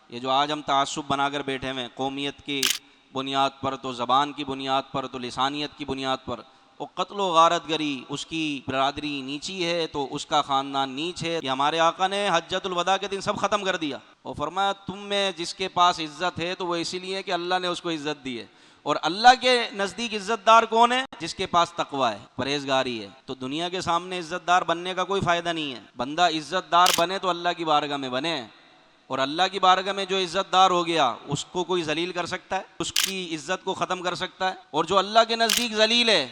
یہ جو آج ہم تعصب بنا کر بیٹھے ہوئے ہیں، قومیت کی بنیاد پر، تو زبان کی بنیاد پر، تو لسانیت کی بنیاد پر، وہ قتل و غارت گری، اس کی برادری نیچی ہے تو اس کا خاندان نیچ ہے، یہ ہمارے آقا نے حجۃ الوداع کے دن سب ختم کر دیا۔ اور فرمایا تم میں جس کے پاس عزت ہے تو وہ اسی لیے کہ اللہ نے اس کو عزت دی ہے، اور اللہ کے نزدیک عزت دار کون ہے؟ جس کے پاس تقوی ہے، پرہیزگاری ہے۔ تو دنیا کے سامنے عزت دار بننے کا کوئی فائدہ نہیں ہے، بندہ عزت دار بنے تو اللہ کی بارگاہ میں بنے، اور اللہ کی بارگاہ میں جو عزت دار ہو گیا اس کو کوئی ذلیل کر سکتا ہے؟ اس کی عزت کو ختم کر سکتا ہے؟ اور جو اللہ کے نزدیک ذلیل ہے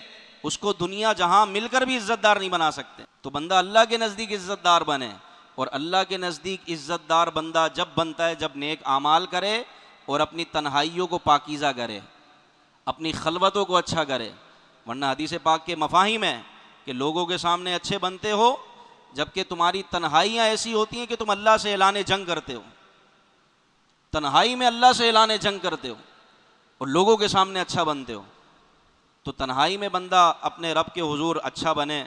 اس کو دنیا جہاں مل کر بھی عزت دار نہیں بنا سکتے۔ تو بندہ اللہ کے نزدیک عزت دار بنے، اور اللہ کے نزدیک عزت دار بندہ جب بنتا ہے جب نیک اعمال کرے اور اپنی تنہائیوں کو پاکیزہ کرے، اپنی خلوتوں کو اچھا کرے۔ ورنہ حدیث پاک کے مفاہیم ہے کہ لوگوں کے سامنے اچھے بنتے ہو جبکہ تمہاری تنہائیاں ایسی ہوتی ہیں کہ تم اللہ سے اعلان جنگ کرتے ہو، تنہائی میں اللہ سے اعلان جنگ کرتے ہو اور لوگوں کے سامنے اچھا بنتے ہو۔ تو تنہائی میں بندہ اپنے رب کے حضور اچھا بنے،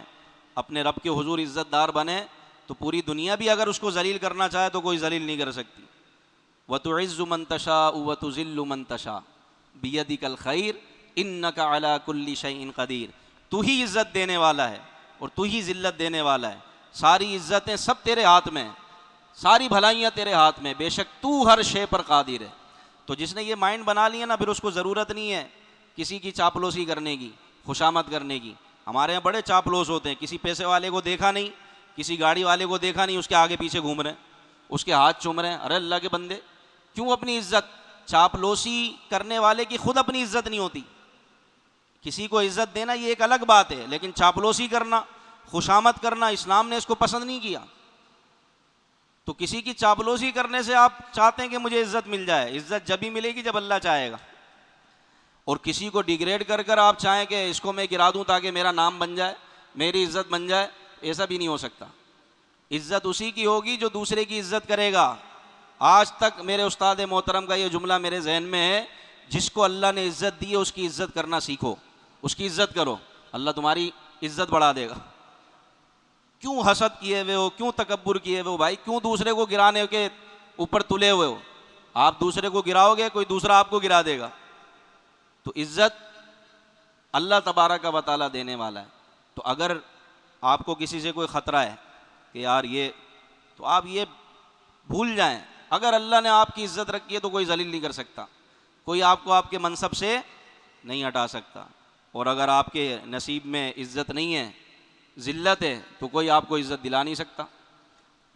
اپنے رب کے حضور عزت دار بنے، تو پوری دنیا بھی اگر اس کو ذلیل کرنا چاہے تو کوئی ذلیل نہیں کر سکتی۔ وَتُعِزُّ مَن تَشَاءُ وَتُذِلُّ مَن تَشَاءُ بِيَدِكَ الْخَيْرُ إِنَّكَ عَلَى كُلِّ شَيْءٍ قَدِيرٌ۔ تو ہی عزت دینے والا ہے اور تو ہی ذلت دینے والا ہے، ساری عزتیں سب تیرے ہاتھ میں ہیں، ساری بھلائیاں تیرے ہاتھ میں، بے شک تو ہر شے پر قادر ہے۔ تو جس نے یہ مائنڈ بنا لیا نا، پھر اس کو ضرورت نہیں ہے کسی کی چاپلوسی کرنے کی، خوشامد کرنے کی۔ ہمارے یہاں بڑے چاپلوس ہوتے ہیں، کسی پیسے والے کو دیکھا نہیں، کسی گاڑی والے کو دیکھا نہیں، اس کے آگے پیچھے گھوم رہے ہیں، اس کے ہاتھ چوم رہے ہیں۔ ارے اللہ کے بندے، کیوں اپنی عزت؟ چاپلوسی کرنے والے کی خود اپنی عزت نہیں ہوتی۔ کسی کو عزت دینا یہ ایک الگ بات ہے، لیکن چاپلوسی کرنا، خوشامد کرنا، اسلام نے اس کو پسند نہیں کیا۔ تو کسی کی چاپلوسی کرنے سے آپ چاہتے ہیں کہ مجھے عزت مل جائے، عزت جب ہی ملے گی جب اللہ چاہے گا۔ اور کسی کو ڈیگریڈ کر کر آپ چاہیں کہ اس کو میں گرا دوں تاکہ میرا نام بن جائے، میری عزت بن جائے، ایسا بھی نہیں ہو سکتا۔ عزت اسی کی ہوگی جو دوسرے کی عزت کرے گا۔ آج تک میرے استاد محترم کا یہ جملہ میرے ذہن میں ہے، جس کو اللہ نے عزت دی ہے اس کی عزت کرنا سیکھو، اس کی عزت کرو، اللہ تمہاری عزت بڑھا دے گا۔ کیوں حسد کیے ہوئے ہو، کیوں تکبر کیے ہوئے ہو بھائی، کیوں دوسرے کو گرانے کے اوپر تلے ہوئے ہو؟ آپ دوسرے کو گراؤ گے، کوئی دوسرا آپ کو گرا دے گا۔ تو عزت اللہ تبارک و تعالیٰ دینے والا ہے۔ تو اگر آپ کو کسی سے کوئی خطرہ ہے کہ یار یہ، تو آپ یہ بھول جائیں، اگر اللہ نے آپ کی عزت رکھی ہے تو کوئی ذلیل نہیں کر سکتا، کوئی آپ کو آپ کے منصب سے نہیں ہٹا سکتا۔ اور اگر آپ کے نصیب میں عزت نہیں ہے، ذلت ہے، تو کوئی آپ کو عزت دلا نہیں سکتا۔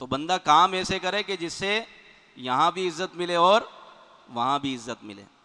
تو بندہ کام ایسے کرے کہ جس سے یہاں بھی عزت ملے اور وہاں بھی عزت ملے۔